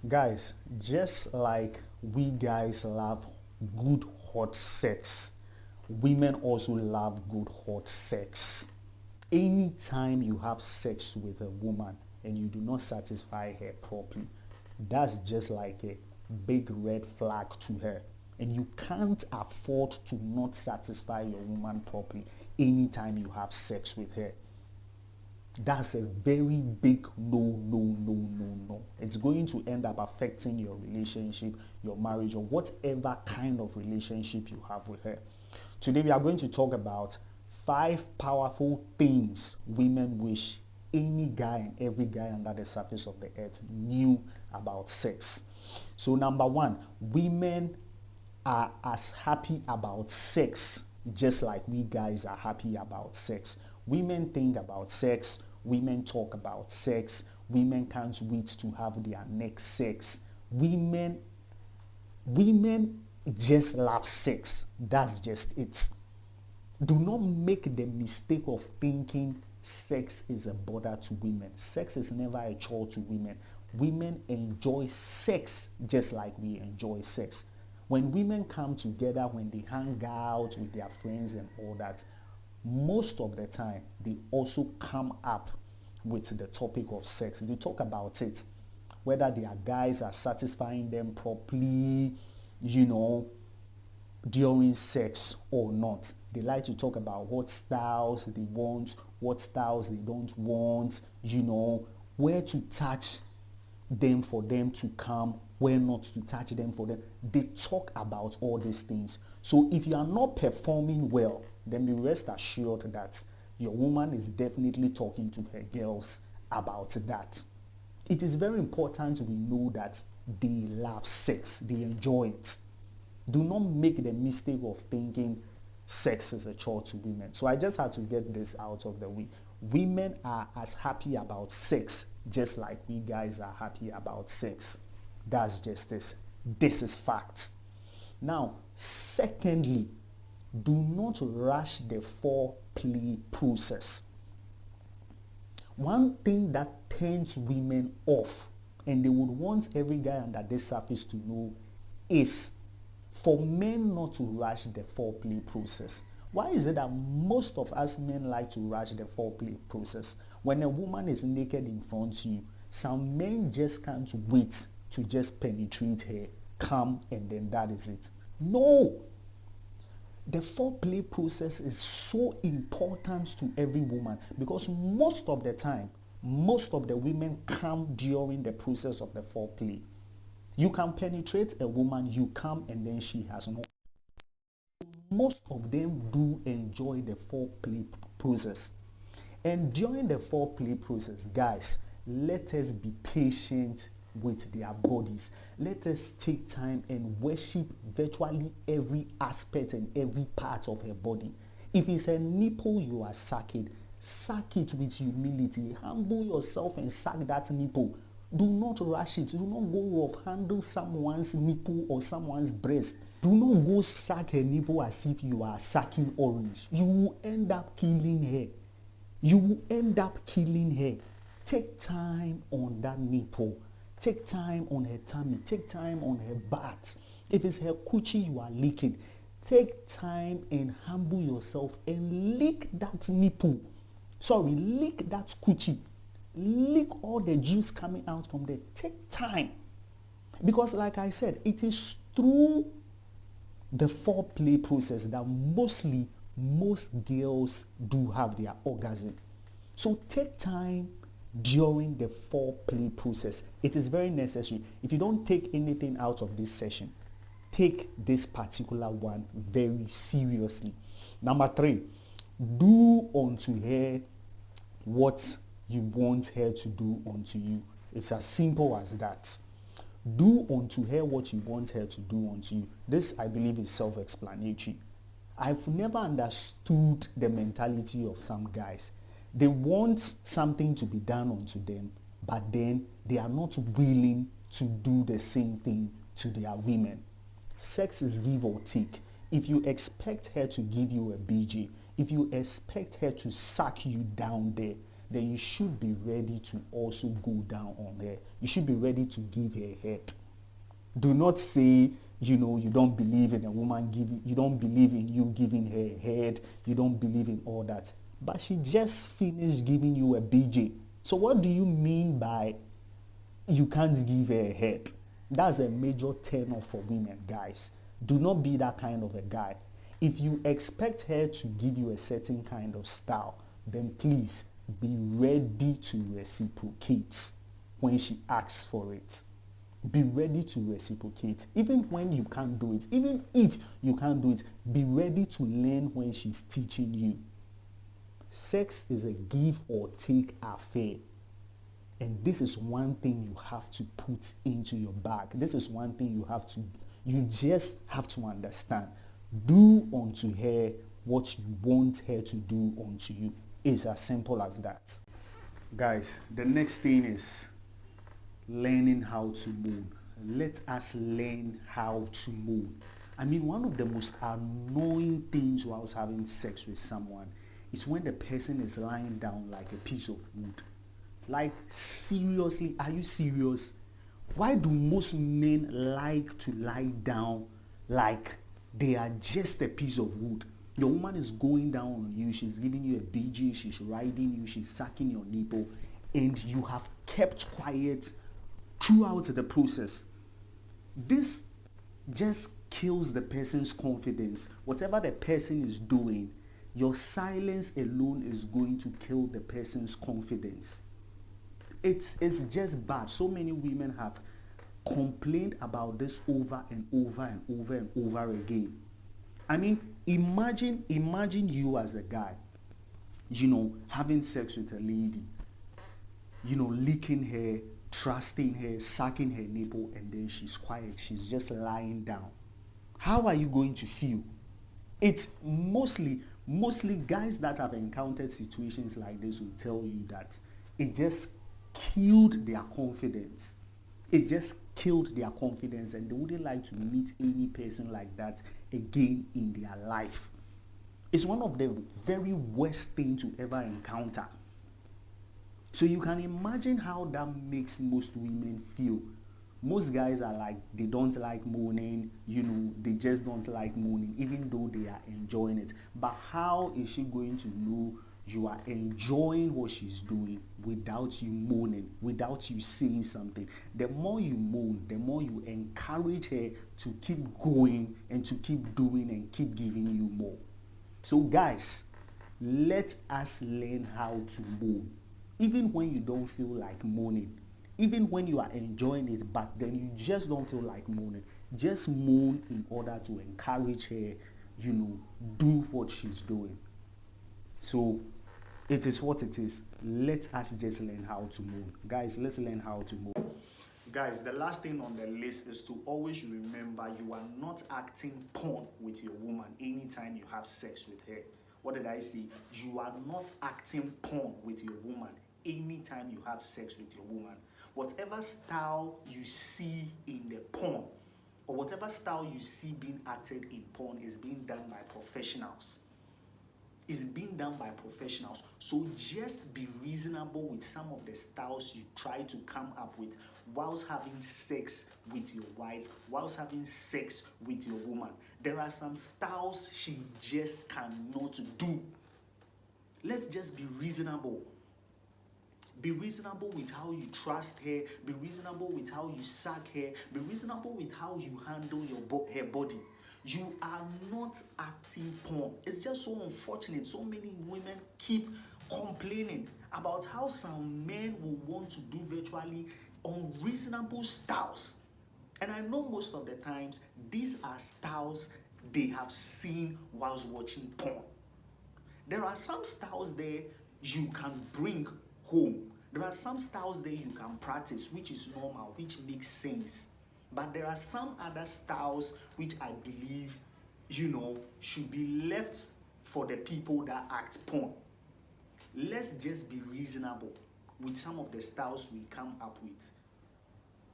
Guys, just like we guys love good hot sex, women also love good hot sex. Anytime you have sex with a woman and you do not satisfy her properly, that's just like a big red flag to her. And you can't afford to not satisfy your woman properly anytime you have sex with her. That's a very big no. It's going to end up affecting your relationship, your marriage, or whatever kind of relationship you have with her. Today we are going to talk about 5 powerful things women wish any guy and every guy under the surface of the earth knew about sex. So number 1, women are as happy about sex just like we guys are happy about sex. Women think about sex, women talk about sex, women can't wait to have their next sex. Women just love sex. That's just it. Do not make the mistake of thinking sex is a bother to women. Sex is never a chore to women. Women enjoy sex just like we enjoy sex. When women come together, when they hang out with their friends and all that, most of the time they also come up with the topic of sex. They talk about it, whether their guys are satisfying them properly, during sex or not. They like to talk about what styles they want, what styles they don't want, where to touch them for them to come, where not to touch them for them. They talk about all these things. So if you are not performing well, then be rest assured that your woman is definitely talking to her girls about that. It is very important we know that they love sex, they enjoy it. Do not make the mistake of thinking sex is a chore to women. So I just had to get this out of the way. Women are as happy about sex just like we guys are happy about sex. That's just this. This is fact. Now, secondly, do not rush the foreplay process. One thing that turns women off, and they would want every guy under this surface to know, is for men not to rush the foreplay process. Why is it that most of us men like to rush the foreplay process? When a woman is naked in front of you, some men just can't wait to just penetrate her, come, and then that is it. No! The foreplay process is so important to every woman because most of the time, most of the women come during the process of the foreplay. You can penetrate a woman, you come, and then she has no. Most of them do enjoy the foreplay process. And during the foreplay process, guys, let us be patient with their bodies. Let us take time and worship virtually every aspect and every part of her body. If it's a nipple you are sucking, suck it with humility. Humble yourself and suck that nipple. Do not rush it. Do not go rough handle someone's nipple or someone's breast. Do not go suck her nipple as if you are sucking orange. You will end up killing her. You will end up killing her. Take time on that nipple. Take time on her tummy. Take time on her butt. If it's her coochie you are licking, take time and humble yourself and lick that nipple. Sorry, lick that coochie. Lick all the juice coming out from there. Take time. Because like I said, it is through the foreplay process that most girls do have their orgasm. So take time during the foreplay process. It is very necessary. If you don't take anything out of this session, take this particular one very seriously. Number 3, do unto her what you want her to do unto you. It's as simple as that. Do unto her what you want her to do unto you. This, I believe, is self-explanatory. I've never understood the mentality of some guys. They want something to be done unto them, but then they are not willing to do the same thing to their women. Sex is give or take. If you expect her to give you a BJ, if you expect her to suck you down there, then you should be ready to also go down on her. You should be ready to give her head. Do not say, you know, you don't believe in a woman giving, you don't believe in you giving her head, you don't believe in all that. But she just finished giving you a BJ. So what do you mean by you can't give her a head? That's a major turn off for women, guys. Do not be that kind of a guy. If you expect her to give you a certain kind of style, then please be ready to reciprocate when she asks for it. Be ready to reciprocate. Even when you can't do it, even if you can't do it, be ready to learn when she's teaching you. Sex is a give or take affair. And this is one thing you have to put into your bag. This is one thing you just have to understand. Do unto her what you want her to do unto you. It's as simple as that. Guys, the next thing is learning how to moon. Let us learn how to moon. I mean, one of the most annoying things whilst having sex with someone is when the person is lying down like a piece of wood. Like, seriously, are you serious? Why do most men like to lie down like they are just a piece of wood? Your woman is going down on you, she's giving you a BG, she's riding you, she's sucking your nipple, and you have kept quiet throughout the process. This just kills the person's confidence. Whatever the person is doing, your silence alone is going to kill the person's confidence. It's just bad. So many women have complained about this over and over and over and over again. I mean, imagine you as a guy, you know, having sex with a lady, you know, licking her, trusting her, sucking her nipple, and then she's quiet. She's just lying down. How are you going to feel? It's mostly guys that have encountered situations like this will tell you that it just killed their confidence. It just killed their confidence, and they wouldn't like to meet any person like that again in their life. It's one of the very worst things to ever encounter. So you can imagine how that makes most women feel. Most guys are like, they don't like moaning, you know, they just don't like moaning, even though they are enjoying it. But how is she going to know you are enjoying what she's doing without you moaning, without you saying something? The more you moan, the more you encourage her to keep going and to keep doing and keep giving you more. So guys, let us learn how to moan. Even when you don't feel like moaning, even when you are enjoying it, but then you just don't feel like moaning, just moan in order to encourage her, you know, do what she's doing. So it is what it is. Let us just learn how to moan. Guys, let's learn how to moan. Guys, the last thing on the list is to always remember you are not acting porn with your woman anytime you have sex with her. What did I say? You are not acting porn with your woman anytime you have sex with your woman. Whatever style you see in the porn, or whatever style you see being acted in porn, is being done by professionals. Is being done by professionals. So just be reasonable with some of the styles you try to come up with whilst having sex with your wife, whilst having sex with your woman. There are some styles she just cannot do. Let's just be reasonable. Be reasonable with how you trust her. Be reasonable with how you suck her. Be reasonable with how you handle her body. You are not acting porn. It's just so unfortunate. So many women keep complaining about how some men will want to do virtually unreasonable styles. And I know most of the times these are styles they have seen whilst watching porn. There are some styles there you can bring home. There are some styles there you can practice, which is normal, which makes sense. But there are some other styles which I believe, you know, should be left for the people that act porn. Let's just be reasonable with some of the styles we come up with.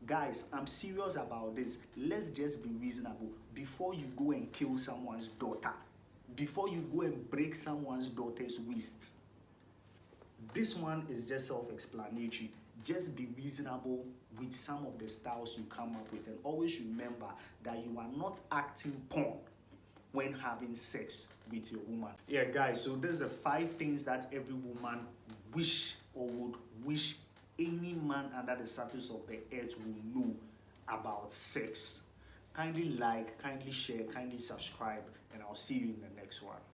Guys, I'm serious about this. Let's just be reasonable before you go and kill someone's daughter, before you go and break someone's daughter's waist. This one is just self-explanatory. Just be reasonable with some of the styles you come up with, and always remember that you are not acting porn when having sex with your woman. Yeah, guys, so there's the 5 things that every woman wish or would wish any man under the surface of the earth will know about sex. Kindly like, kindly share, kindly subscribe, and I'll see you in the next one.